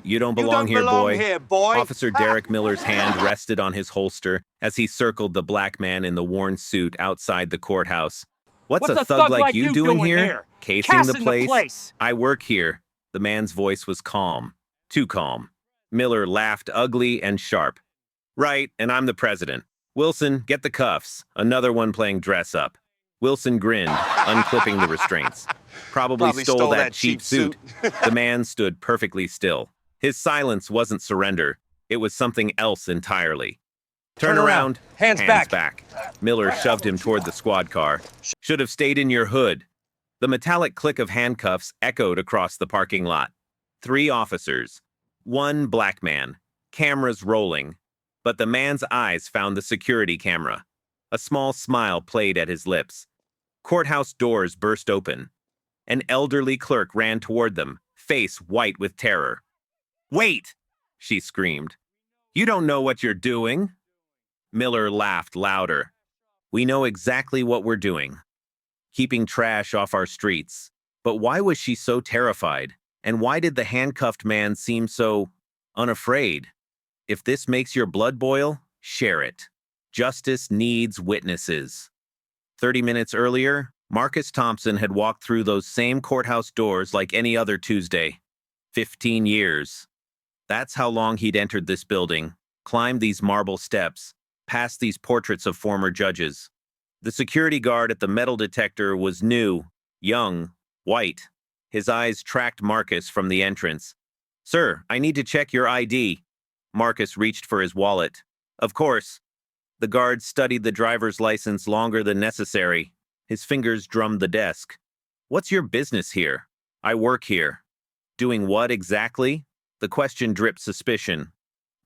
You don't You belong don't here, belong boy. here, boy. Officer Derek Miller's hand rested on his holster as he circled the black man in the worn suit outside the courthouse. What's a thug like you doing here? Casing the place? I work here. The man's voice was calm. Too calm. Miller laughed ugly and sharp. Right, and I'm the president. Wilson, get the cuffs. Another one playing dress up. Wilson grinned, unclipping the restraints. Probably stole that cheap suit. The man stood perfectly still. His silence wasn't surrender. It was something else entirely. Turn around. Hands back. Miller shoved him toward the squad car. Should have stayed in your hood. The metallic click of handcuffs echoed across the parking lot. 3 officers. 1 black man. Cameras rolling. But the man's eyes found the security camera. A small smile played at his lips. Courthouse doors burst open. An elderly clerk ran toward them, face white with terror. "Wait!" she screamed. "You don't know what you're doing." Miller laughed louder. "We know exactly what we're doing. Keeping trash off our streets." But why was she so terrified? And why did the handcuffed man seem so unafraid? If this makes your blood boil, share it. Justice needs witnesses. 30 minutes earlier, Marcus Thompson had walked through those same courthouse doors like any other Tuesday. 15 years. That's how long he'd entered this building, climbed these marble steps, past these portraits of former judges. The security guard at the metal detector was new, young, white. His eyes tracked Marcus from the entrance. "Sir, I need to check your ID." Marcus reached for his wallet. "Of course." The guard studied the driver's license longer than necessary. His fingers drummed the desk. "What's your business here?" "I work here." "Doing what exactly?" The question dripped suspicion.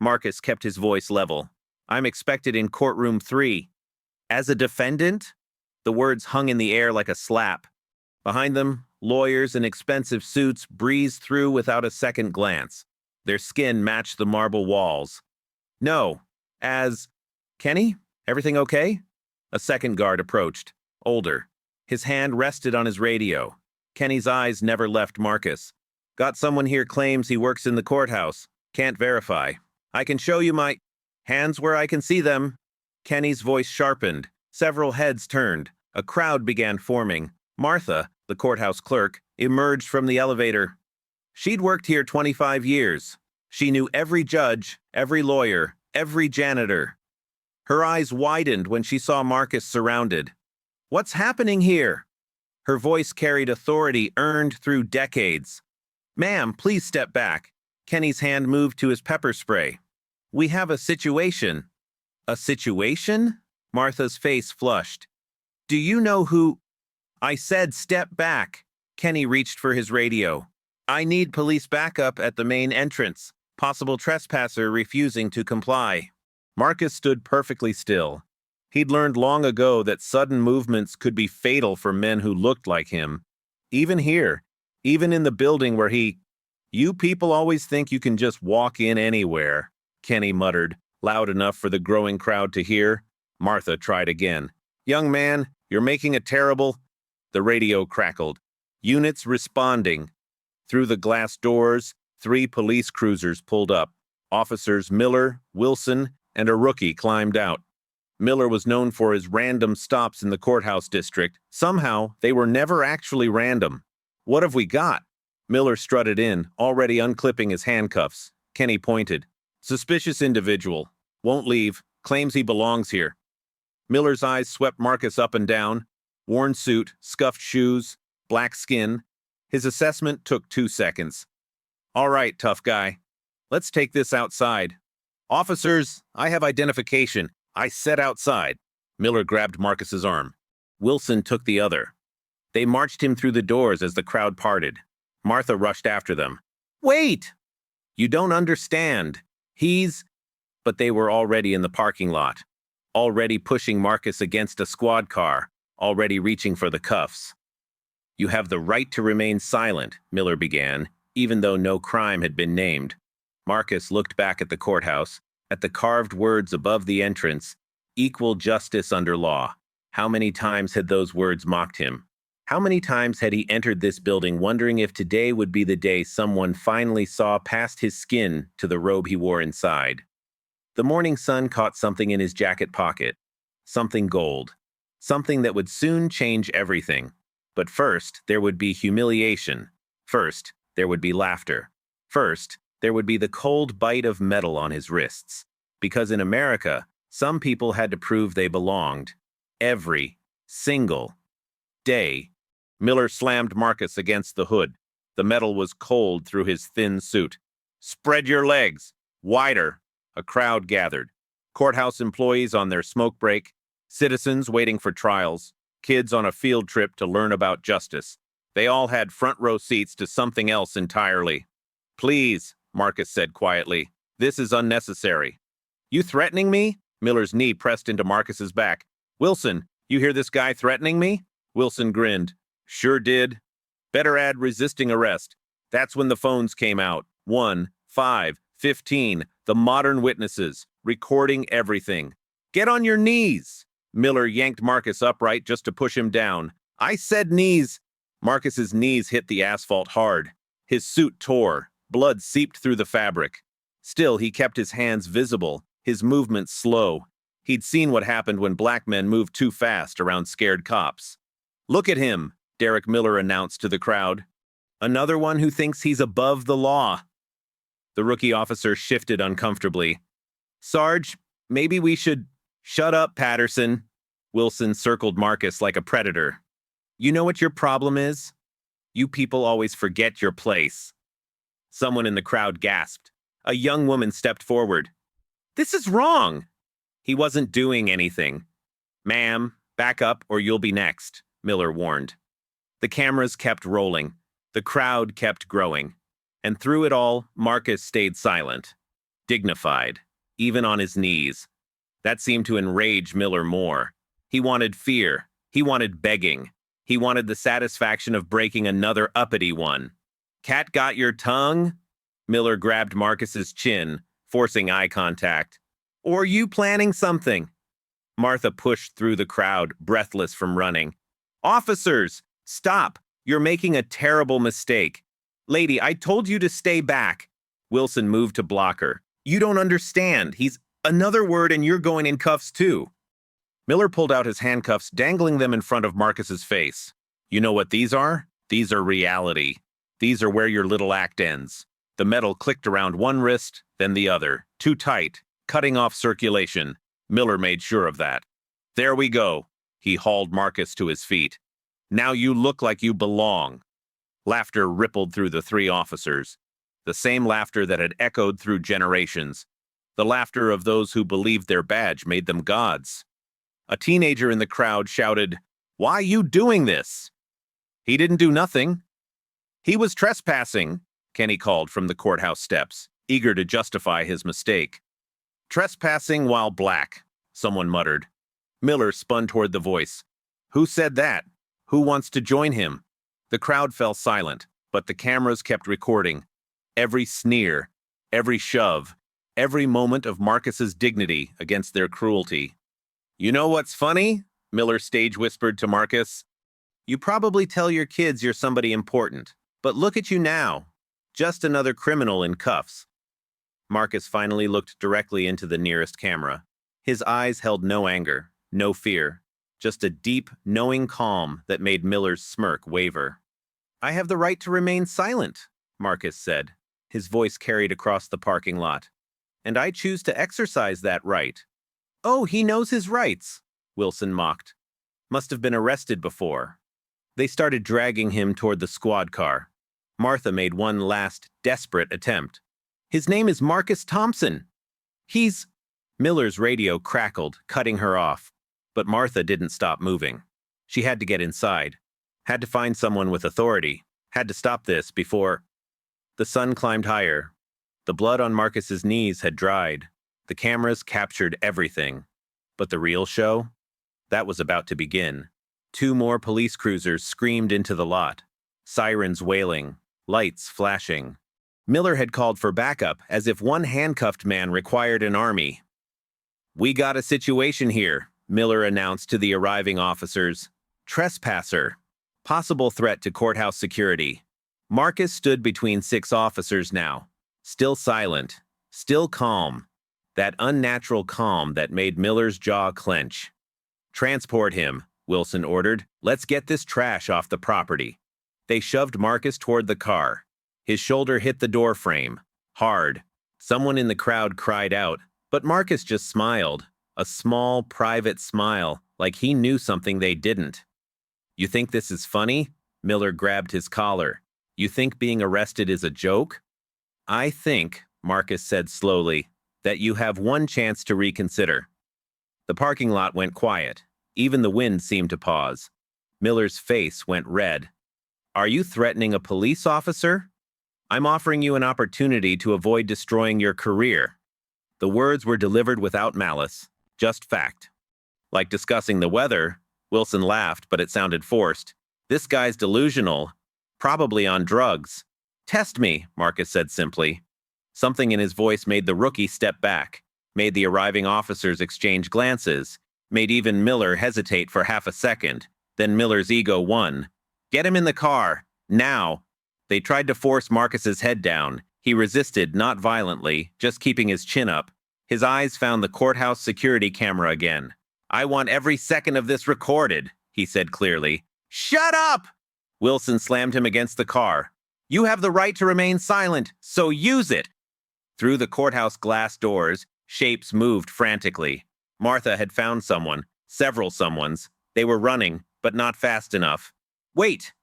Marcus kept his voice level. "I'm expected in courtroom 3. "As a defendant?" The words hung in the air like a slap. Behind them, lawyers in expensive suits breezed through without a second glance. Their skin matched the marble walls. "No. As... Kenny? Everything okay?" A second guard approached, older. His hand rested on his radio. Kenny's eyes never left Marcus. "Got someone here claims he works in the courthouse. Can't verify. I can show you my... Hands where I can see them." Kenny's voice sharpened. Several heads turned. A crowd began forming. Martha, the courthouse clerk, emerged from the elevator. She'd worked here 25 years. She knew every judge, every lawyer, every janitor. Her eyes widened when she saw Marcus surrounded. "What's happening here?" Her voice carried authority earned through decades. "Ma'am, please step back." Kenny's hand moved to his pepper spray. "We have a situation." "A situation?" Martha's face flushed. "Do you know who—" "I said step back." Kenny reached for his radio. "I need police backup at the main entrance. Possible trespasser refusing to comply." Marcus stood perfectly still. He'd learned long ago that sudden movements could be fatal for men who looked like him. Even here, even in the building where he... "You people always think you can just walk in anywhere," Kenny muttered, loud enough for the growing crowd to hear. Martha tried again. "Young man, you're making a terrible..." The radio crackled. Units responding. Through the glass doors, 3 police cruisers pulled up. Officers Miller, Wilson, and a rookie climbed out. Miller was known for his random stops in the courthouse district. Somehow, they were never actually random. "What have we got?" Miller strutted in, already unclipping his handcuffs. Kenny pointed. "Suspicious individual. Won't leave. Claims he belongs here." Miller's eyes swept Marcus up and down. Worn suit, scuffed shoes, black skin. His assessment took 2 seconds. "All right, tough guy. Let's take this outside." "Officers, I have identification. I said outside." Miller grabbed Marcus's arm. Wilson took the other. They marched him through the doors as the crowd parted. Martha rushed after them. "Wait!" "You don't understand. He's..." But they were already in the parking lot, already pushing Marcus against a squad car, already reaching for the cuffs. "You have the right to remain silent," Miller began, even though no crime had been named. Marcus looked back at the courthouse, at the carved words above the entrance, "Equal justice under law." How many times had those words mocked him? How many times had he entered this building wondering if today would be the day someone finally saw past his skin to the robe he wore inside? The morning sun caught something in his jacket pocket. Something gold. Something that would soon change everything. But first, there would be humiliation. First, there would be laughter. First, there would be the cold bite of metal on his wrists. Because in America, some people had to prove they belonged. Every single day. Miller slammed Marcus against the hood. The metal was cold through his thin suit. "Spread your legs. Wider." A crowd gathered. Courthouse employees on their smoke break, citizens waiting for trials, kids on a field trip to learn about justice. They all had front row seats to something else entirely. "Please," Marcus said quietly. "This is unnecessary." "You threatening me?" Miller's knee pressed into Marcus's back. "Wilson, you hear this guy threatening me?" Wilson grinned. "Sure did." "Better add resisting arrest." That's when the phones came out. 1, 5, 15. The modern witnesses, recording everything. "Get on your knees." Miller yanked Marcus upright just to push him down. "I said knees." Marcus's knees hit the asphalt hard. His suit tore. Blood seeped through the fabric. Still, he kept his hands visible, his movements slow. He'd seen what happened when black men moved too fast around scared cops. "Look at him," Derek Miller announced to the crowd. "Another one who thinks he's above the law." The rookie officer shifted uncomfortably. "Sarge, maybe we should—" "Shut up, Patterson." Wilson circled Marcus like a predator. "You know what your problem is? You people always forget your place." Someone in the crowd gasped. A young woman stepped forward. "This is wrong." He wasn't doing anything. "Ma'am, back up or you'll be next," Miller warned. The cameras kept rolling. The crowd kept growing. And through it all, Marcus stayed silent, dignified, even on his knees. That seemed to enrage Miller more. He wanted fear. He wanted begging. He wanted the satisfaction of breaking another uppity one. "Cat got your tongue?" Miller grabbed Marcus's chin, forcing eye contact. "Or you planning something?" Martha pushed through the crowd, breathless from running. "Officers, stop! You're making a terrible mistake. Lady, I told you to stay back." Wilson moved to block her. "You don't understand. He's another word and you're going in cuffs too." Miller pulled out his handcuffs, dangling them in front of Marcus's face. "You know what these are? These are reality. These are where your little act ends." The metal clicked around one wrist, then the other, too tight, cutting off circulation. Miller made sure of that. "There we go." He hauled Marcus to his feet. "Now you look like you belong." Laughter rippled through the three officers. The same laughter that had echoed through generations. The laughter of those who believed their badge made them gods. A teenager in the crowd shouted, "Why you doing this?" "He didn't do nothing." "He was trespassing," Kenny called from the courthouse steps, eager to justify his mistake. "Trespassing while black," someone muttered. Miller spun toward the voice. "Who said that? Who wants to join him?" The crowd fell silent, but the cameras kept recording. Every sneer, every shove, every moment of Marcus's dignity against their cruelty. "You know what's funny?" Miller stage whispered to Marcus. "You probably tell your kids you're somebody important, but look at you now. Just another criminal in cuffs." Marcus finally looked directly into the nearest camera. His eyes held no anger, no fear, just a deep, knowing calm that made Miller's smirk waver. "I have the right to remain silent," Marcus said. His voice carried across the parking lot. "And I choose to exercise that right." "Oh, he knows his rights," Wilson mocked. "Must have been arrested before." They started dragging him toward the squad car. Martha made one last, desperate attempt. "His name is Marcus Thompson. He's—" Miller's radio crackled, cutting her off. But Martha didn't stop moving. She had to get inside. Had to find someone with authority. Had to stop this before... The sun climbed higher. The blood on Marcus's knees had dried. The cameras captured everything. But the real show? That was about to begin. 2 more police cruisers screamed into the lot. Sirens wailing. Lights flashing. Miller had called for backup as if one handcuffed man required an army. "We got a situation here," Miller announced to the arriving officers. "Trespasser." Possible threat to courthouse security. Marcus stood between 6 officers now. Still silent. Still calm. That unnatural calm that made Miller's jaw clench. "Transport him," Wilson ordered. "Let's get this trash off the property." They shoved Marcus toward the car. His shoulder hit the door frame. Hard. Someone in the crowd cried out, but Marcus just smiled. A small, private smile, like he knew something they didn't. "You think this is funny?" Miller grabbed his collar. "You think being arrested is a joke?" "I think," Marcus said slowly, "that you have one chance to reconsider." The parking lot went quiet. Even the wind seemed to pause. Miller's face went red. "Are you threatening a police officer?" "I'm offering you an opportunity to avoid destroying your career." The words were delivered without malice, just fact. Like discussing the weather, Wilson laughed, but it sounded forced. "This guy's delusional. Probably on drugs." "Test me," Marcus said simply. Something in his voice made the rookie step back, made the arriving officers exchange glances, made even Miller hesitate for half a second. Then Miller's ego won. "Get him in the car. Now." They tried to force Marcus's head down. He resisted, not violently, just keeping his chin up. His eyes found the courthouse security camera again. "I want every second of this recorded," he said clearly. "Shut up!" Wilson slammed him against the car. "You have the right to remain silent, so use it." Through the courthouse glass doors, shapes moved frantically. Martha had found someone, several someones. They were running, but not fast enough. "Wait!"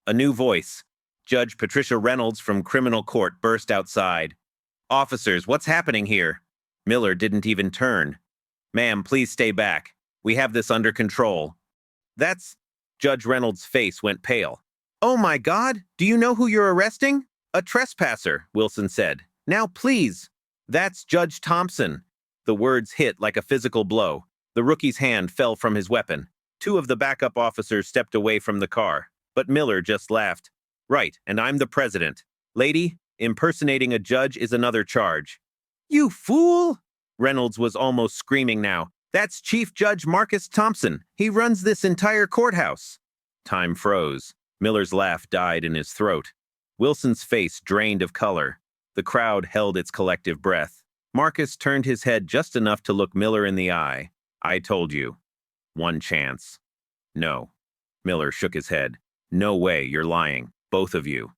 A new voice. Judge Patricia Reynolds from criminal court burst outside. "Officers, what's happening here?" Miller didn't even turn. "Ma'am, please stay back. We have this under control." "That's..." Judge Reynolds' face went pale. "Oh my God, do you know who you're arresting?" "A trespasser," Wilson said. "Now please." "That's Judge Thompson." The words hit like a physical blow. The rookie's hand fell from his weapon. 2 of the backup officers stepped away from the car. But Miller just laughed. "Right, and I'm the president. Lady, impersonating a judge is another charge." "You fool!" Reynolds was almost screaming now. "That's Chief Judge Marcus Thompson. He runs this entire courthouse." Time froze. Miller's laugh died in his throat. Wilson's face drained of color. The crowd held its collective breath. Marcus turned his head just enough to look Miller in the eye. "I told you. One chance." "No." Miller shook his head. "No way, you're lying. Both of you."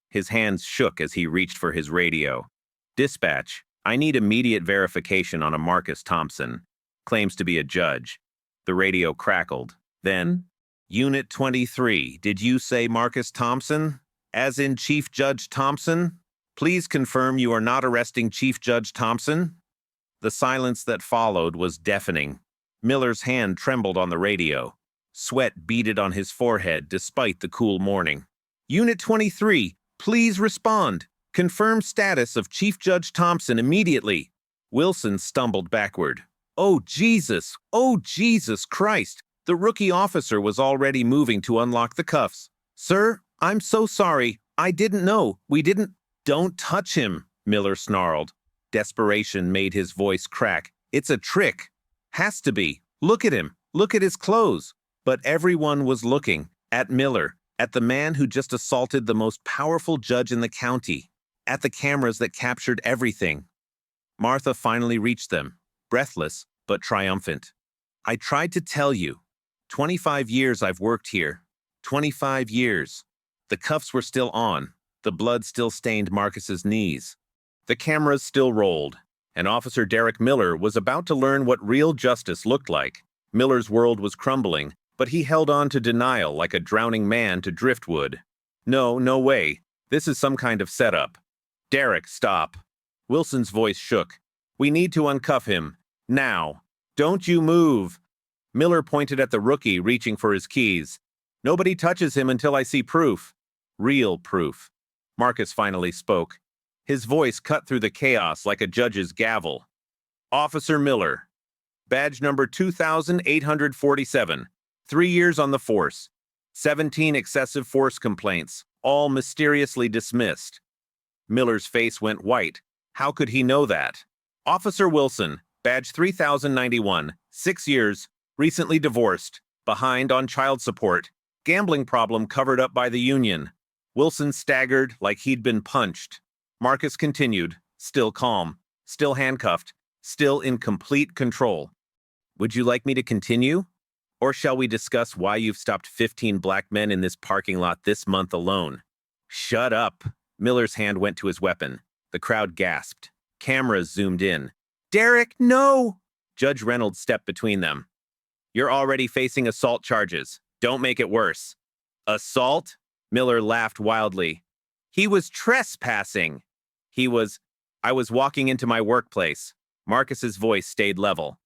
His hands shook as he reached for his radio. "Dispatch, I need immediate verification on a Marcus Thompson. Claims to be a judge." The radio crackled. Then, "Unit 23, did you say Marcus Thompson? As in Chief Judge Thompson? Please confirm you are not arresting Chief Judge Thompson." The silence that followed was deafening. Miller's hand trembled on the radio. Sweat beaded on his forehead despite the cool morning. "Unit 23, please respond. Confirm status of Chief Judge Thompson immediately." Wilson stumbled backward. Oh, Jesus Christ! The rookie officer was already moving to unlock the cuffs. "Sir, I'm so sorry. I didn't know. We didn't—" "Don't touch him," Miller snarled. Desperation made his voice crack. "It's a trick. Has to be. Look at him. Look at his clothes." But everyone was looking. At Miller. At the man who just assaulted the most powerful judge in the county. At the cameras that captured everything. Martha finally reached them. Breathless, but triumphant. "I tried to tell you. 25 years I've worked here. 25 years. The cuffs were still on. The blood still stained Marcus's knees. The cameras still rolled, and Officer Derek Miller was about to learn what real justice looked like. Miller's world was crumbling, but he held on to denial like a drowning man to driftwood. "No, no way. This is some kind of setup." "Derek, stop." Wilson's voice shook. "We need to uncuff him. Now. Don't you move." Miller pointed at the rookie reaching for his keys. "Nobody touches him until I see proof." Real proof. Marcus finally spoke. His voice cut through the chaos like a judge's gavel. "Officer Miller. Badge number 2847. 3 years on the force. 17 excessive force complaints, all mysteriously dismissed." Miller's face went white. How could he know that? "Officer Wilson. Badge 3091. 6 years. Recently divorced. Behind on child support. Gambling problem covered up by the union. Wilson staggered like he'd been punched. Marcus continued, still calm, still handcuffed, still in complete control. Would you like me to continue? Or shall we discuss why you've stopped 15 black men in this parking lot this month alone? Shut up. Miller's hand went to his weapon. The crowd gasped. Cameras zoomed in. Derek, no! Judge Reynolds stepped between them. You're already facing assault charges. Don't make it worse. Assault? Miller laughed wildly. He was trespassing. I was walking into my workplace. Marcus's voice stayed level.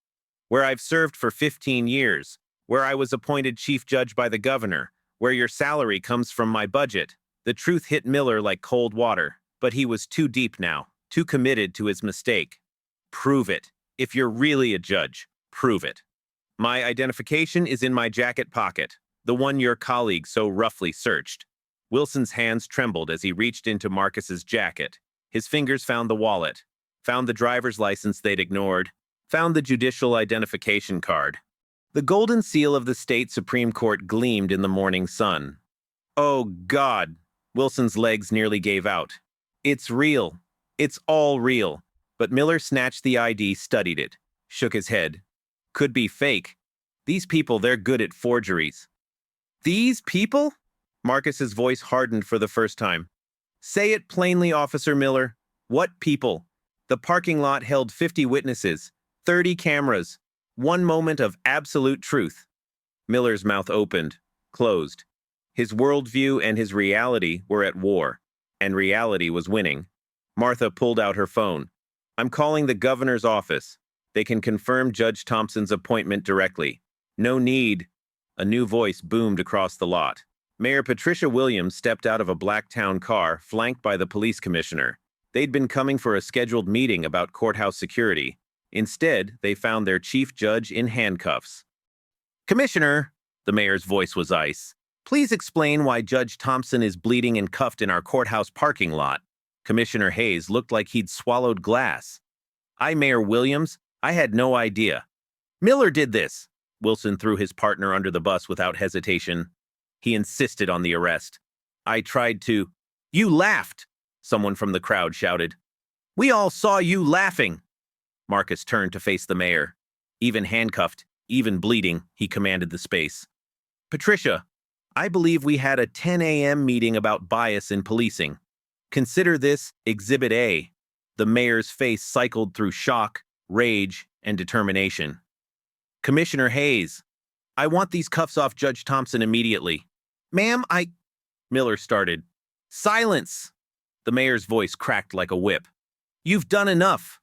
Where I've served for 15 years. Where I was appointed chief judge by the governor. Where your salary comes from my budget. The truth hit Miller like cold water, but he was too deep now, too committed to his mistake. Prove it. If you're really a judge, prove it. My identification is in my jacket pocket, the one your colleague so roughly searched. Wilson's hands trembled as he reached into Marcus's jacket. His fingers found the wallet, found the driver's license they'd ignored, found the judicial identification card. The golden seal of the state Supreme Court gleamed in the morning sun. Oh, God! Wilson's legs nearly gave out. It's real. It's all real. But Miller snatched the ID, studied it, shook his head. Could be fake. These people, they're good at forgeries. These people? Marcus's voice hardened for the first time. Say it plainly, Officer Miller. What people? The parking lot held 50 witnesses, 30 cameras, one moment of absolute truth. Miller's mouth opened, closed. His worldview and his reality were at war, and reality was winning. Martha pulled out her phone. I'm calling the governor's office. They can confirm Judge Thompson's appointment directly. No need. A new voice boomed across the lot. Mayor Patricia Williams stepped out of a black town car, flanked by the police commissioner. They'd been coming for a scheduled meeting about courthouse security. Instead, they found their chief judge in handcuffs. Commissioner, the mayor's voice was ice. Please explain why Judge Thompson is bleeding and cuffed in our courthouse parking lot. Commissioner Hayes looked like he'd swallowed glass. Mayor Williams, I had no idea. Miller did this. Wilson threw his partner under the bus without hesitation. He insisted on the arrest. I tried to. You laughed, someone from the crowd shouted. We all saw you laughing. Marcus turned to face the mayor. Even handcuffed, even bleeding, he commanded the space. Patricia, I believe we had a 10 a.m. meeting about bias in policing. Consider this Exhibit A. The mayor's face cycled through shock, rage, and determination. Commissioner Hayes, I want these cuffs off Judge Thompson immediately. Ma'am, Miller started. Silence! The mayor's voice cracked like a whip. You've done enough.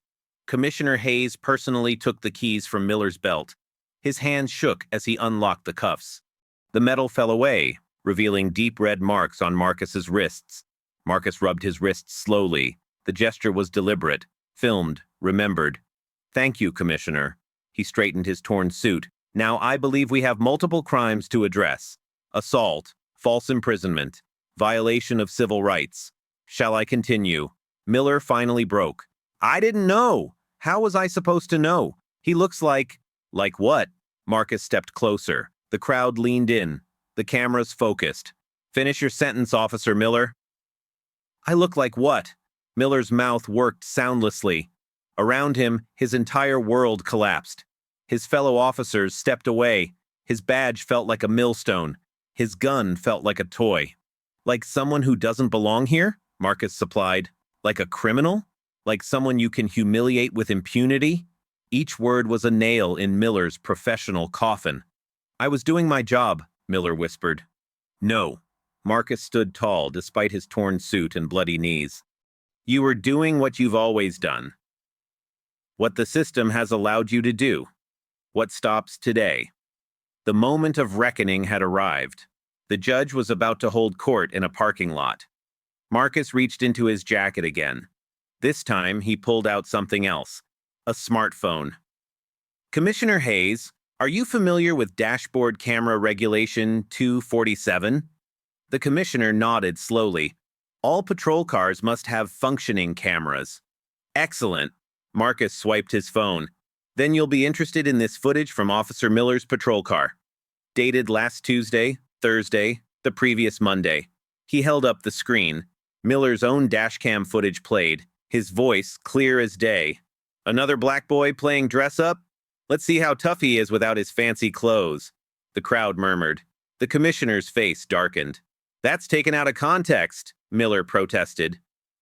Commissioner Hayes personally took the keys from Miller's belt. His hands shook as he unlocked the cuffs. The metal fell away, revealing deep red marks on Marcus's wrists. Marcus rubbed his wrists slowly. The gesture was deliberate, filmed, remembered. Thank you, Commissioner. He straightened his torn suit. Now I believe we have multiple crimes to address. Assault, false imprisonment, violation of civil rights. Shall I continue? Miller finally broke. I didn't know. How was I supposed to know? He looks like... Like what? Marcus stepped closer. The crowd leaned in. The cameras focused. Finish your sentence, Officer Miller. I look like what? Miller's mouth worked soundlessly. Around him, his entire world collapsed. His fellow officers stepped away. His badge felt like a millstone. His gun felt like a toy. Like someone who doesn't belong here? Marcus supplied. Like a criminal? Like someone you can humiliate with impunity? Each word was a nail in Miller's professional coffin. I was doing my job, Miller whispered. No. Marcus stood tall despite his torn suit and bloody knees. You were doing what you've always done. What the system has allowed you to do. What stops today. The moment of reckoning had arrived. The judge was about to hold court in a parking lot. Marcus reached into his jacket again. This time, he pulled out something else. A smartphone. Commissioner Hayes, are you familiar with Dashboard Camera Regulation 247? The commissioner nodded slowly. All patrol cars must have functioning cameras. Excellent. Marcus swiped his phone. Then you'll be interested in this footage from Officer Miller's patrol car. Dated last Tuesday, Thursday, the previous Monday. He held up the screen. Miller's own dashcam footage played, his voice clear as day. Another black boy playing dress-up? Let's see how tough he is without his fancy clothes. The crowd murmured. The commissioner's face darkened. That's taken out of context, Miller protested.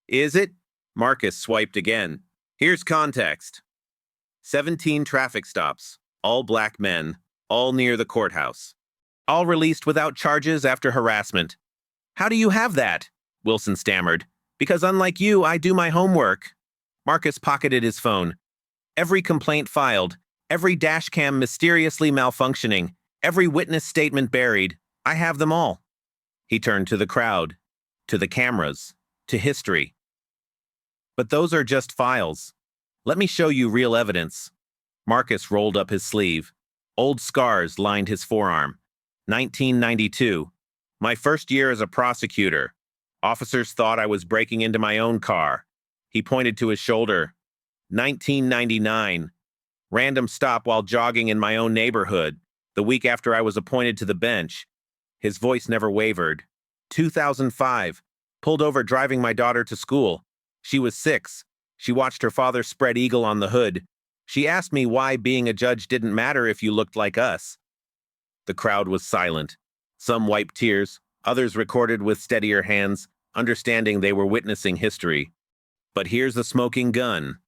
Is it? Marcus swiped again. Here's context. 17 traffic stops, all black men, all near the courthouse. All released without charges after harassment. How do you have that? Wilson stammered. Because unlike you, I do my homework. Marcus pocketed his phone. Every complaint filed, every dashcam mysteriously malfunctioning, every witness statement buried. I have them all. He turned to the crowd, to the cameras, to history. But those are just files. Let me show you real evidence. Marcus rolled up his sleeve. Old scars lined his forearm. 1992. My first year as a prosecutor. Officers thought I was breaking into my own car. He pointed to his shoulder. 1999. Random stop while jogging in my own neighborhood, the week after I was appointed to the bench. His voice never wavered. 2005. Pulled over driving my daughter to school. She was 6. She watched her father spread eagle on the hood. She asked me why being a judge didn't matter if you looked like us. The crowd was silent. Some wiped tears, others recorded with steadier hands, understanding they were witnessing history. But here's the smoking gun.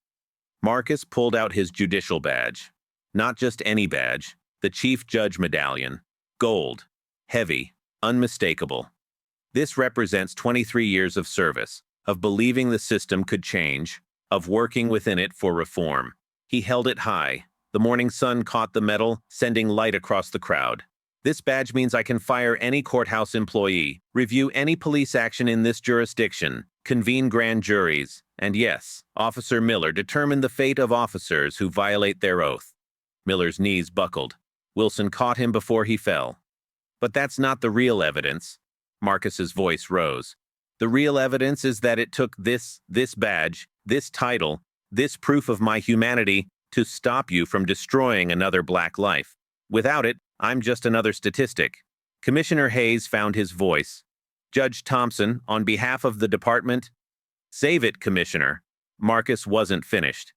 Marcus pulled out his judicial badge. Not just any badge, the Chief Judge Medallion. Gold. Heavy. Unmistakable. This represents 23 years of service, of believing the system could change, of working within it for reform. He held it high. The morning sun caught the medal, sending light across the crowd. This badge means I can fire any courthouse employee, review any police action in this jurisdiction, convene grand juries, and yes, Officer Miller determined the fate of officers who violate their oath. Miller's knees buckled. Wilson caught him before he fell. But that's not the real evidence. Marcus's voice rose. The real evidence is that it took this badge, this title, this proof of my humanity to stop you from destroying another black life. Without it, I'm just another statistic. Commissioner Hayes found his voice. Judge Thompson, on behalf of the department, save it, Commissioner. Marcus wasn't finished.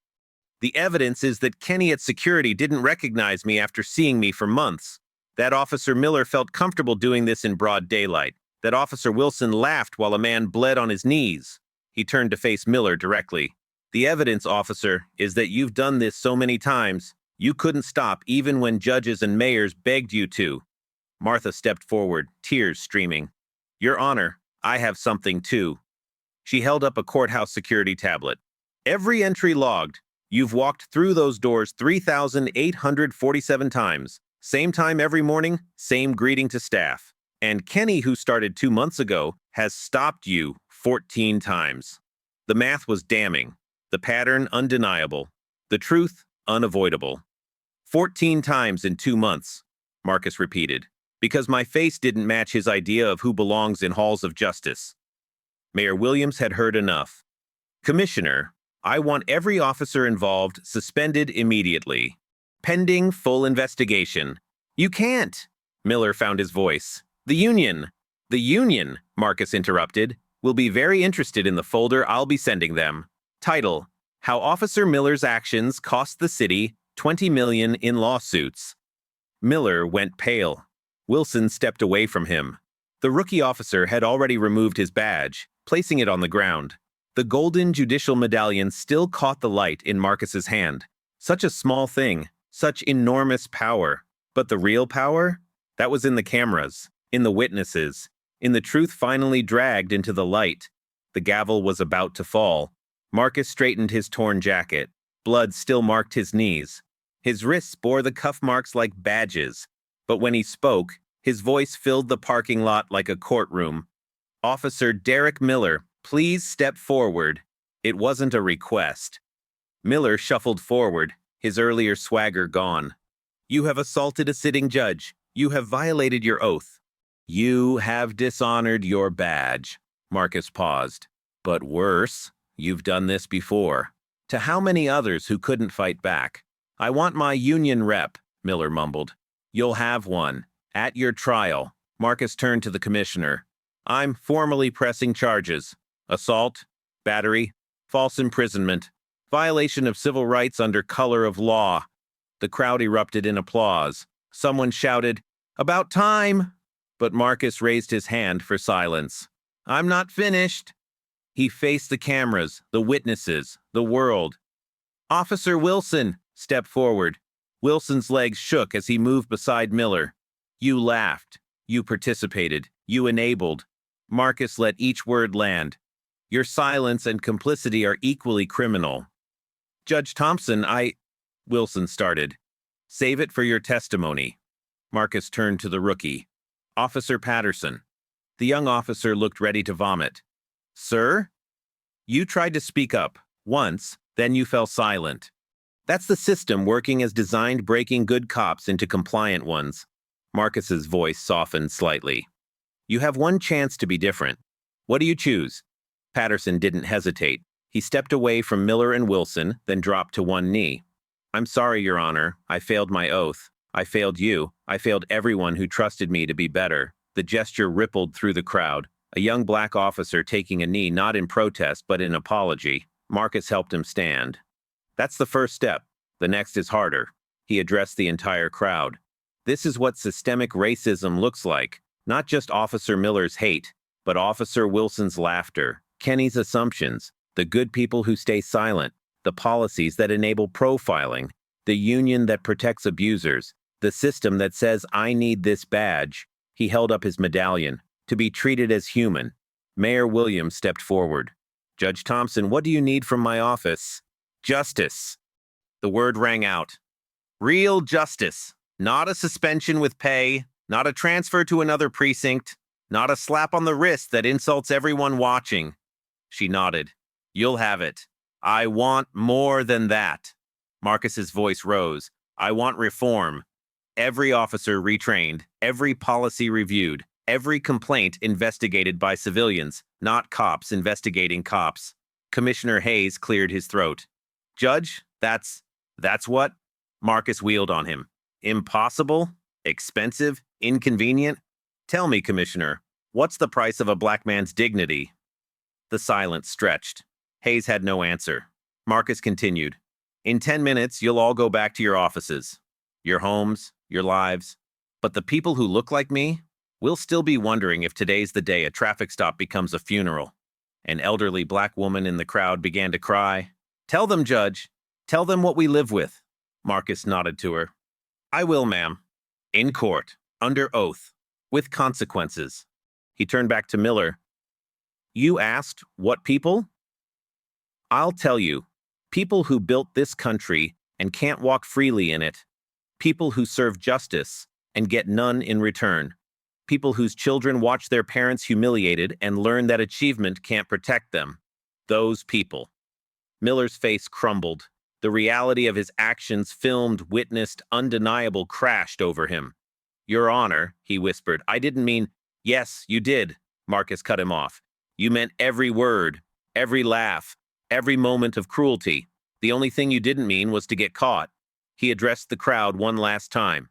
The evidence is that Kenny at security didn't recognize me after seeing me for months. That Officer Miller felt comfortable doing this in broad daylight. That Officer Wilson laughed while a man bled on his knees. He turned to face Miller directly. The evidence, officer, is that you've done this so many times, you couldn't stop even when judges and mayors begged you to. Martha stepped forward, tears streaming. Your Honor, I have something too. She held up a courthouse security tablet. Every entry logged. You've walked through those doors 3,847 times. Same time every morning, same greeting to staff. And Kenny, who started 2 months ago, has stopped you 14 times. The math was damning. The pattern undeniable. The truth unavoidable. 14 times in 2 months, Marcus repeated, because my face didn't match his idea of who belongs in halls of justice. Mayor Williams had heard enough. Commissioner, I want every officer involved suspended immediately. Pending full investigation. You can't. Miller found his voice. The union, Marcus interrupted, will be very interested in the folder I'll be sending them. Title, How Officer Miller's Actions Cost the City $20 million in Lawsuits. Miller went pale. Wilson stepped away from him. The rookie officer had already removed his badge, placing it on the ground. The golden judicial medallion still caught the light in Marcus's hand. Such a small thing, such enormous power. But the real power? That was in the cameras, in the witnesses, in the truth finally dragged into the light. The gavel was about to fall. Marcus straightened his torn jacket. Blood still marked his knees. His wrists bore the cuff marks like badges. But when he spoke, his voice filled the parking lot like a courtroom. Officer Derek Miller, please step forward. It wasn't a request. Miller shuffled forward, his earlier swagger gone. You have assaulted a sitting judge. You have violated your oath. You have dishonored your badge. Marcus paused. But worse, you've done this before. To how many others who couldn't fight back? I want my union rep, Miller mumbled. You'll have one. At your trial. Marcus turned to the commissioner. I'm formally pressing charges. Assault, battery, false imprisonment, violation of civil rights under color of law. The crowd erupted in applause. Someone shouted, "About time!" But Marcus raised his hand for silence. I'm not finished. He faced the cameras, the witnesses, the world. Officer Wilson, step forward. Wilson's legs shook as he moved beside Miller. You laughed. You participated. You enabled. Marcus let each word land. Your silence and complicity are equally criminal. Judge Thompson, Wilson started. Save it for your testimony. Marcus turned to the rookie. Officer Patterson. The young officer looked ready to vomit. Sir? You tried to speak up, once, then you fell silent. That's the system working as designed, breaking good cops into compliant ones. Marcus's voice softened slightly. You have one chance to be different. What do you choose? Patterson didn't hesitate. He stepped away from Miller and Wilson, then dropped to one knee. I'm sorry, Your Honor. I failed my oath. I failed you. I failed everyone who trusted me to be better. The gesture rippled through the crowd. A young black officer taking a knee not in protest but in apology. Marcus helped him stand. That's the first step. The next is harder. He addressed the entire crowd. This is what systemic racism looks like. Not just Officer Miller's hate, but Officer Wilson's laughter, Kenny's assumptions, the good people who stay silent, the policies that enable profiling, the union that protects abusers, the system that says, I need this badge. He held up his medallion, to be treated as human. Mayor Williams stepped forward. Judge Thompson, what do you need from my office? Justice. The word rang out. Real justice. Not a suspension with pay, not a transfer to another precinct, not a slap on the wrist that insults everyone watching. She nodded. You'll have it. I want more than that. Marcus's voice rose. I want reform. Every officer retrained, every policy reviewed, every complaint investigated by civilians, not cops investigating cops. Commissioner Hayes cleared his throat. Judge, that's what? Marcus wheeled on him. Impossible? Expensive? Inconvenient? Tell me, Commissioner, what's the price of a black man's dignity? The silence stretched. Hayes had no answer. Marcus continued. In 10 minutes, you'll all go back to your offices, your homes, your lives. But the people who look like me will still be wondering if today's the day a traffic stop becomes a funeral. An elderly black woman in the crowd began to cry. Tell them, Judge. Tell them what we live with. Marcus nodded to her. I will, ma'am. In court, under oath, with consequences. He turned back to Miller. You asked, what people? I'll tell you. People who built this country and can't walk freely in it. People who serve justice and get none in return. People whose children watch their parents humiliated and learn that achievement can't protect them. Those people. Miller's face crumbled. The reality of his actions, filmed, witnessed, undeniable, crashed over him. Your Honor, he whispered, I didn't mean, yes, you did, Marcus cut him off. You meant every word, every laugh, every moment of cruelty. The only thing you didn't mean was to get caught. He addressed the crowd one last time.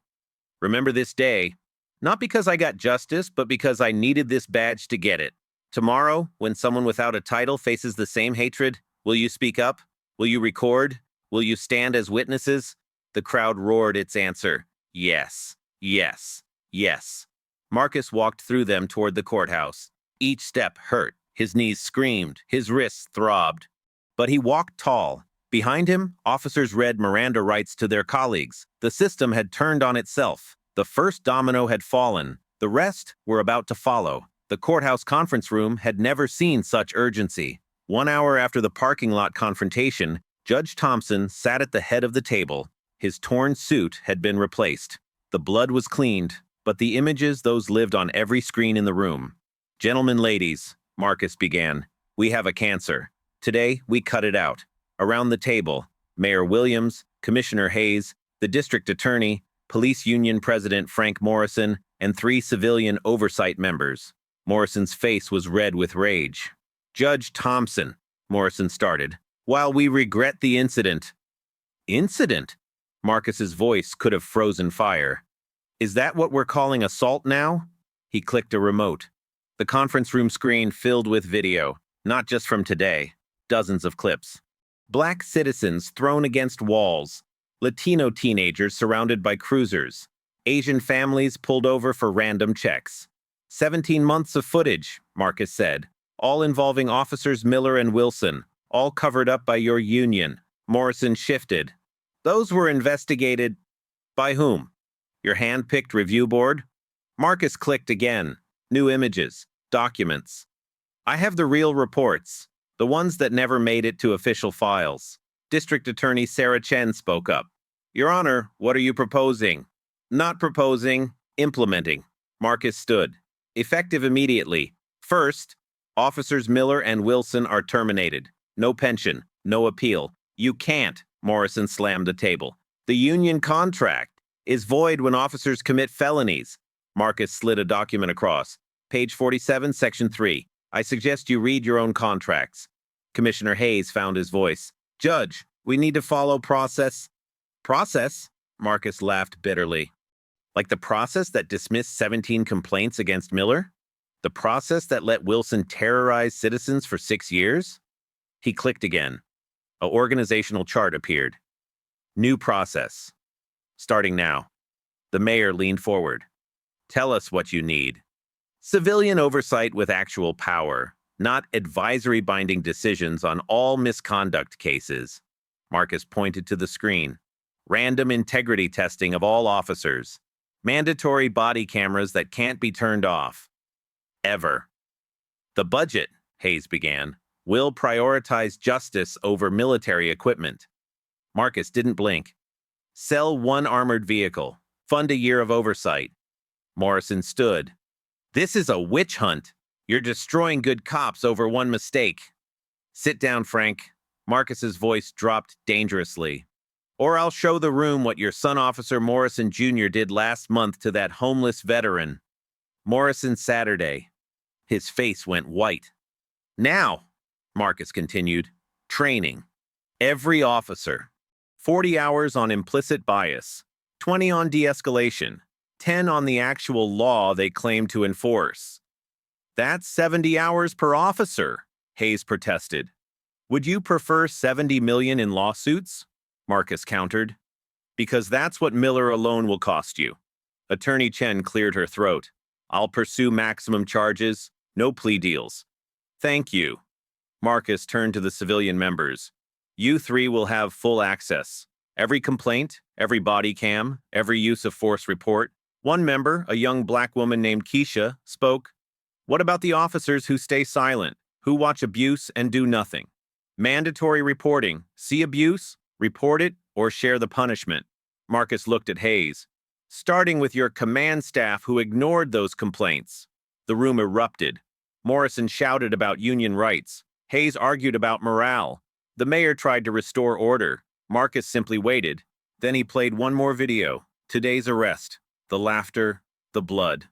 Remember this day, not because I got justice, but because I needed this badge to get it. Tomorrow, when someone without a title faces the same hatred, will you speak up? Will you record? Will you stand as witnesses? The crowd roared its answer. Yes, yes, yes. Marcus walked through them toward the courthouse. Each step hurt. His knees screamed. His wrists throbbed. But he walked tall. Behind him, officers read Miranda rights to their colleagues. The system had turned on itself. The first domino had fallen. The rest were about to follow. The courthouse conference room had never seen such urgency. 1 hour after the parking lot confrontation, Judge Thompson sat at the head of the table. His torn suit had been replaced. The blood was cleaned, but the images, those lived on every screen in the room. Gentlemen, ladies, Marcus began, we have a cancer. Today, we cut it out. Around the table, Mayor Williams, Commissioner Hayes, the district attorney, police union president Frank Morrison, and 3 civilian oversight members. Morrison's face was red with rage. Judge Thompson, Morrison started, while we regret the incident. Incident? Marcus's voice could have frozen fire. Is that what we're calling assault now? He clicked a remote. The conference room screen filled with video, not just from today, dozens of clips. Black citizens thrown against walls, Latino teenagers surrounded by cruisers, Asian families pulled over for random checks. 17 months of footage, Marcus said, all involving officers Miller and Wilson, all covered up by your union. Morrison shifted. Those were investigated by whom? Your hand-picked review board? Marcus clicked again. New images, documents. I have the real reports, the ones that never made it to official files. District Attorney Sarah Chen spoke up. Your Honor, what are you proposing? Not proposing, implementing. Marcus stood. Effective immediately. First, officers Miller and Wilson are terminated. No pension, no appeal. You can't, Morrison slammed the table. The union contract is void when officers commit felonies. Marcus slid a document across. Page 47, Section 3. I suggest you read your own contracts. Commissioner Hayes found his voice. Judge, we need to follow process. Process? Marcus laughed bitterly. Like the process that dismissed 17 complaints against Miller? The process that let Wilson terrorize citizens for 6 years? He clicked again. An organizational chart appeared. New process. Starting now. The mayor leaned forward. Tell us what you need. Civilian oversight with actual power, not advisory binding decisions on all misconduct cases. Marcus pointed to the screen. Random integrity testing of all officers. Mandatory body cameras that can't be turned off. Ever. The budget, Hayes began, will prioritize justice over military equipment. Marcus didn't blink. Sell one armored vehicle. Fund a year of oversight. Morrison stood. This is a witch hunt. You're destroying good cops over one mistake. Sit down, Frank. Marcus's voice dropped dangerously. Or I'll show the room what your son Officer Morrison Jr. did last month to that homeless veteran. Morrison Saturday. His face went white. Now, Marcus continued, training. Every officer. 40 hours on implicit bias, 20 on de-escalation, 10 on the actual law they claim to enforce. That's 70 hours per officer, Hayes protested. Would you prefer 70 million in lawsuits? Marcus countered. Because that's what Miller alone will cost you. Attorney Chen cleared her throat. I'll pursue maximum charges, no plea deals. Thank you. Marcus turned to the civilian members. You three will have full access. Every complaint, every body cam, every use of force report. One member, a young black woman named Keisha, spoke. What about the officers who stay silent, who watch abuse and do nothing? Mandatory reporting. See abuse, report it, or share the punishment. Marcus looked at Hayes. Starting with your command staff who ignored those complaints. The room erupted. Morrison shouted about union rights. Hayes argued about morale. The mayor tried to restore order. Marcus simply waited. Then he played one more video. Today's arrest. The laughter. The blood.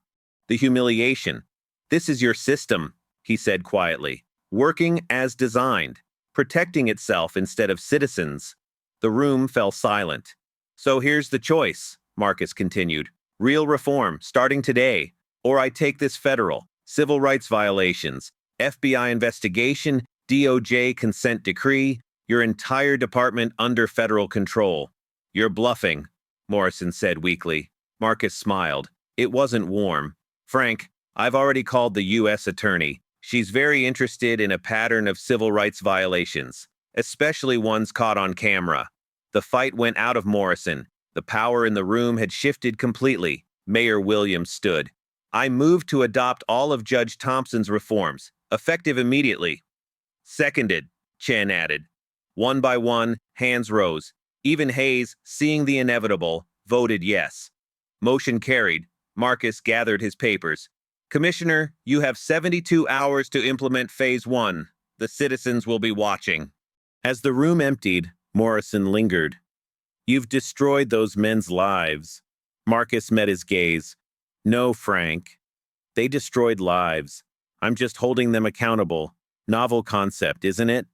The humiliation. This is your system, he said quietly. Working as designed. Protecting itself instead of citizens. The room fell silent. So here's the choice, Marcus continued. Real reform, starting today. Or I take this federal. Civil rights violations. FBI investigation. DOJ consent decree, your entire department under federal control. You're bluffing, Morrison said weakly. Marcus smiled. It wasn't warm. Frank, I've already called the U.S. attorney. She's very interested in a pattern of civil rights violations, especially ones caught on camera. The fight went out of Morrison. The power in the room had shifted completely. Mayor Williams stood. I move to adopt all of Judge Thompson's reforms, effective immediately. Seconded, Chen added. One by one, hands rose. Even Hayes, seeing the inevitable, voted yes. Motion carried. Marcus gathered his papers. Commissioner, you have 72 hours to implement Phase 1. The citizens will be watching. As the room emptied, Morrison lingered. You've destroyed those men's lives. Marcus met his gaze. No, Frank. They destroyed lives. I'm just holding them accountable. Novel concept, isn't it?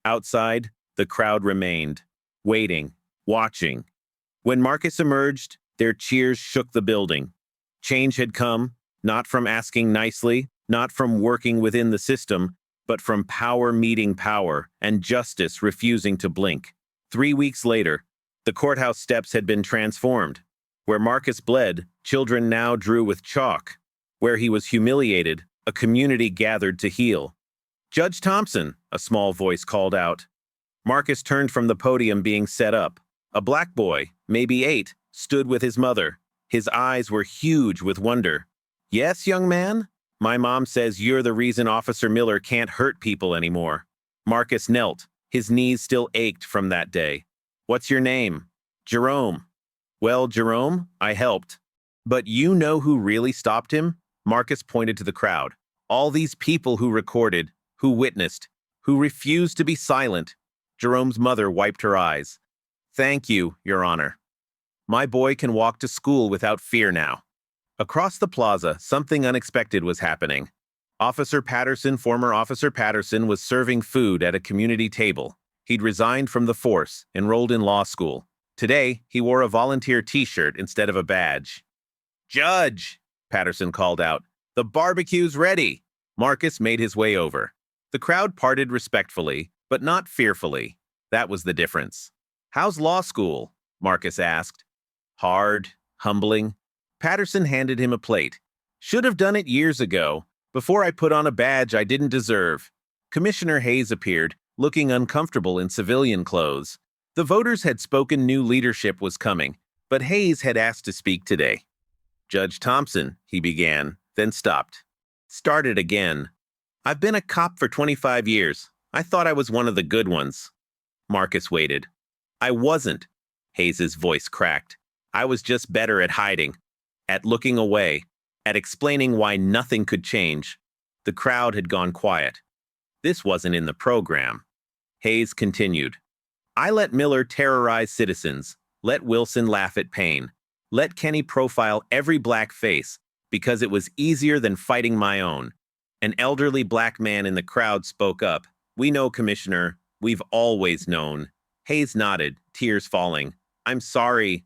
Outside, the crowd remained, waiting, watching. When Marcus emerged, their cheers shook the building. Change had come, Not from asking nicely, not from working within the system, but from power meeting power and justice refusing to blink. 3 weeks later, the courthouse steps had been transformed. Where Marcus bled, children now drew with chalk. Where he was humiliated, a community gathered to heal. "Judge Thompson," a small voice called out. Marcus turned from the podium being set up. A black boy, maybe 8, stood with his mother. His eyes were huge with wonder. "Yes, young man? My mom says you're the reason Officer Miller can't hurt people anymore." Marcus knelt. His knees still ached from that day. "What's your name?" "Jerome." "Well, Jerome, I helped. But you know who really stopped him?" Marcus pointed to the crowd. "All these people who recorded, who witnessed, who refused to be silent." Jerome's mother wiped her eyes. "Thank you, Your Honor. My boy can walk to school without fear now." Across the plaza, something unexpected was happening. Former Officer Patterson, was serving food at a community table. He'd resigned from the force, enrolled in law school. Today, he wore a volunteer t-shirt instead of a badge. "Judge," Patterson called out, "the barbecue's ready." Marcus made his way over. The crowd parted respectfully, but not fearfully. That was the difference. "How's law school?" Marcus asked. "Hard, humbling." Patterson handed him a plate. "Should have done it years ago, before I put on a badge I didn't deserve." Commissioner Hayes appeared, looking uncomfortable in civilian clothes. The voters had spoken new leadership was coming, but Hayes had asked to speak today. "Judge Thompson," he began, then stopped. Started again. "I've been a cop for 25 years. I thought I was one of the good ones." Marcus waited. "I wasn't." Hayes's voice cracked. "I was just better at hiding, at looking away, at explaining why nothing could change." The crowd had gone quiet. This wasn't in the program. Hayes continued. "I let Miller terrorize citizens, let Wilson laugh at pain, let Kenny profile every black face, because it was easier than fighting my own." An elderly black man in the crowd spoke up. "We know, Commissioner. We've always known." Hayes nodded, tears falling. "I'm sorry,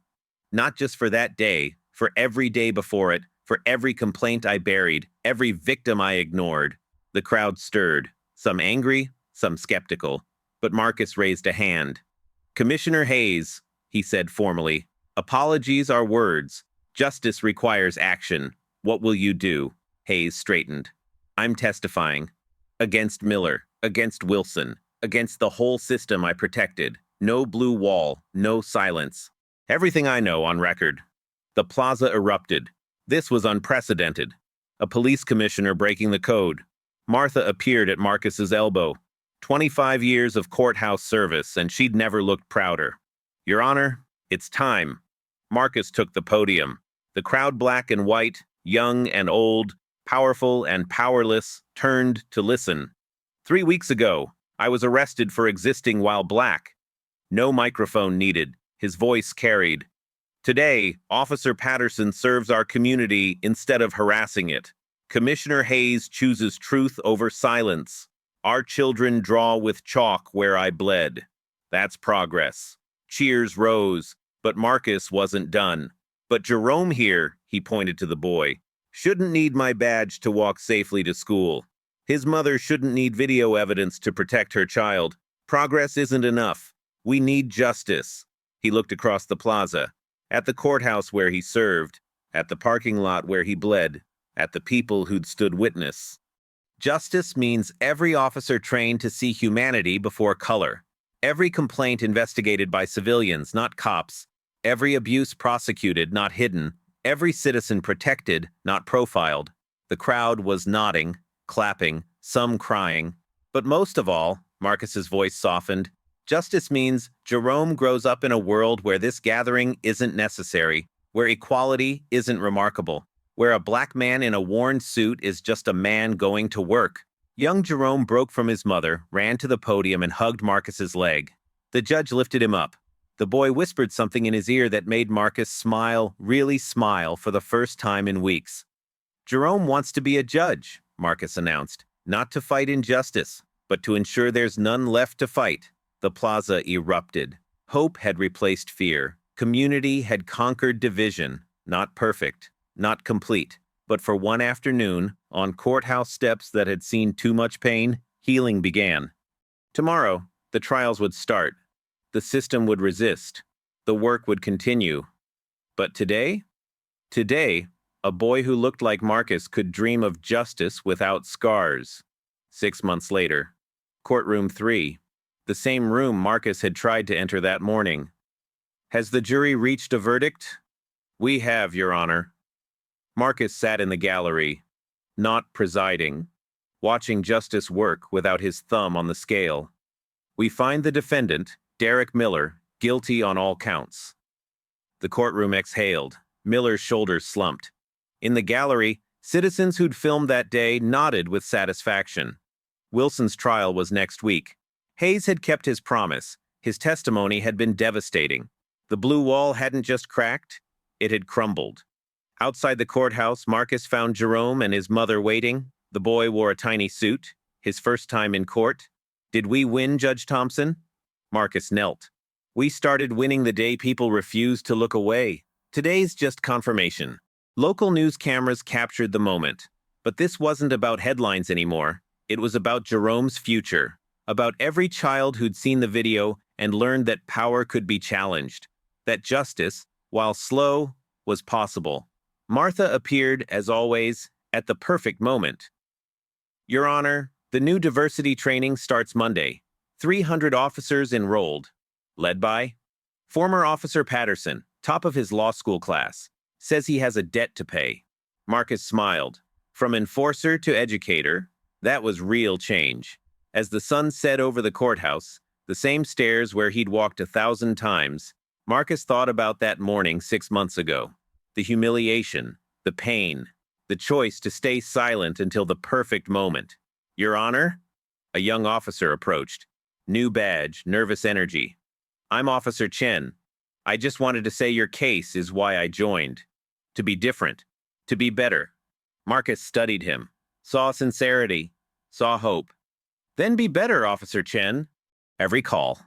not just for that day, for every day before it, for every complaint I buried, every victim I ignored." The crowd stirred, some angry, some skeptical, but Marcus raised a hand. "Commissioner Hayes," he said formally, "apologies are words. Justice requires action. What will you do?" Hayes straightened. "I'm testifying. Against Miller, against Wilson, against the whole system I protected. No blue wall, no silence. Everything I know on record." The plaza erupted. This was unprecedented. A police commissioner breaking the code. Martha appeared at Marcus's elbow. 25 years of courthouse service, and she'd never looked prouder. "Your Honor, it's time." Marcus took the podium. The crowd, black and white, young and old, powerful and powerless, turned to listen. 3 weeks ago, I was arrested for existing while black. No microphone needed. His voice carried. Today, Officer Patterson serves our community instead of harassing it. Commissioner Hayes chooses truth over silence. Our children draw with chalk where I bled. That's progress. Cheers rose, but Marcus wasn't done. "But Jerome here," he pointed to the boy, "shouldn't need my badge to walk safely to school. His mother shouldn't need video evidence to protect her child. Progress isn't enough. We need justice." He looked across the plaza, at the courthouse where he served, at the parking lot where he bled, at the people who'd stood witness. Justice means every officer trained to see humanity before color. Every complaint investigated by civilians, not cops. Every abuse prosecuted, not hidden. Every citizen protected, not profiled. The crowd was nodding, clapping, some crying. But most of all, Marcus's voice softened, justice means Jerome grows up in a world where this gathering isn't necessary, where equality isn't remarkable, where a black man in a worn suit is just a man going to work. Young Jerome broke from his mother, ran to the podium, and hugged Marcus's leg. The judge lifted him up. The boy whispered something in his ear that made Marcus smile, really smile, for the first time in weeks. "Jerome wants to be a judge," Marcus announced, "not to fight injustice, but to ensure there's none left to fight." The plaza erupted. Hope had replaced fear. Community had conquered division. Not perfect, not complete, But for one afternoon, on courthouse steps that had seen too much pain, healing began. Tomorrow, the trials would start. The system would resist. The work would continue. But today? Today, a boy who looked like Marcus could dream of justice without scars. 6 months later. Courtroom 3. The same room Marcus had tried to enter that morning. Has the jury reached a verdict? We have, Your Honor. Marcus sat in the gallery, not presiding, watching justice work without his thumb on the scale. We find the defendant, Derek Miller, guilty on all counts. The courtroom exhaled. Miller's shoulders slumped. In the gallery, citizens who'd filmed that day nodded with satisfaction. Wilson's trial was next week. Hayes had kept his promise. His testimony had been devastating. The blue wall hadn't just cracked, it had crumbled. Outside the courthouse, Marcus found Jerome and his mother waiting. The boy wore a tiny suit, his first time in court. Did we win, Judge Thompson? Marcus knelt. We started winning the day people refused to look away. Today's just confirmation. Local news cameras captured the moment. But this wasn't about headlines anymore. It was about Jerome's future. About every child who'd seen the video and learned that power could be challenged. That justice, while slow, was possible. Martha appeared, as always, at the perfect moment. Your Honor, the new diversity training starts Monday. 300 officers enrolled. Led by? Former Officer Patterson, top of his law school class. Says he has a debt to pay. Marcus smiled. From enforcer to educator, that was real change. As the sun set over the courthouse, the same stairs where he'd walked 1,000 times, Marcus thought about that morning 6 months ago. The humiliation, the pain, the choice to stay silent until the perfect moment. Your Honor? A young officer approached. New badge, nervous energy. I'm Officer Chen. I just wanted to say your case is why I joined. To be different. To be better. Marcus studied him. Saw sincerity. Saw hope. Then be better, Officer Chen. Every call.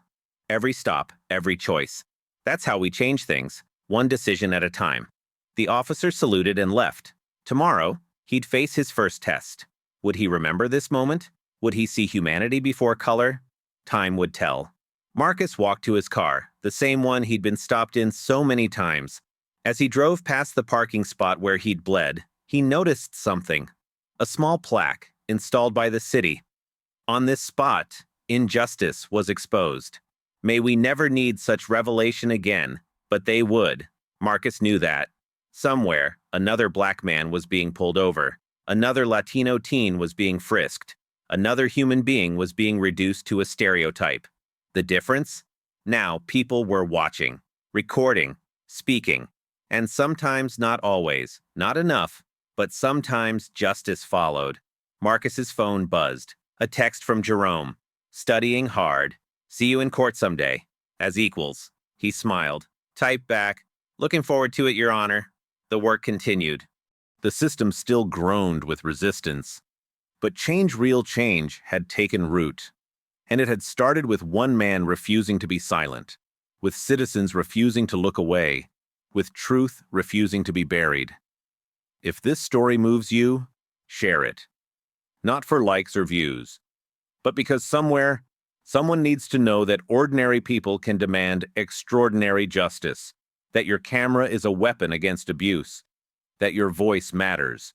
Every stop. Every choice. That's how we change things. One decision at a time. The officer saluted and left. Tomorrow, he'd face his first test. Would he remember this moment? Would he see humanity before color? Time would tell. Marcus walked to his car, the same one he'd been stopped in so many times. As he drove past the parking spot where he'd bled, he noticed something. A small plaque, installed by the city. On this spot, injustice was exposed. May we never need such revelation again, but they would. Marcus knew that. Somewhere, another black man was being pulled over. Another Latino teen was being frisked. Another human being was being reduced to a stereotype. The difference? Now people were watching, recording, speaking, and sometimes, not always, not enough, but sometimes justice followed. Marcus's phone buzzed. A text from Jerome. Studying hard. See you in court someday. As equals. He smiled. Typed back. Looking forward to it, Your Honor. The work continued. The system still groaned with resistance. But real change, had taken root. And it had started with one man refusing to be silent, with citizens refusing to look away, with truth refusing to be buried. If this story moves you, share it. Not for likes or views, but because somewhere, someone needs to know that ordinary people can demand extraordinary justice, that your camera is a weapon against abuse, that your voice matters.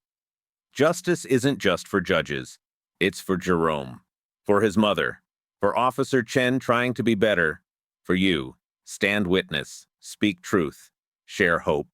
Justice isn't just for judges, it's for Jerome, for his mother, for Officer Chen trying to be better, for you. Stand witness, speak truth, share hope.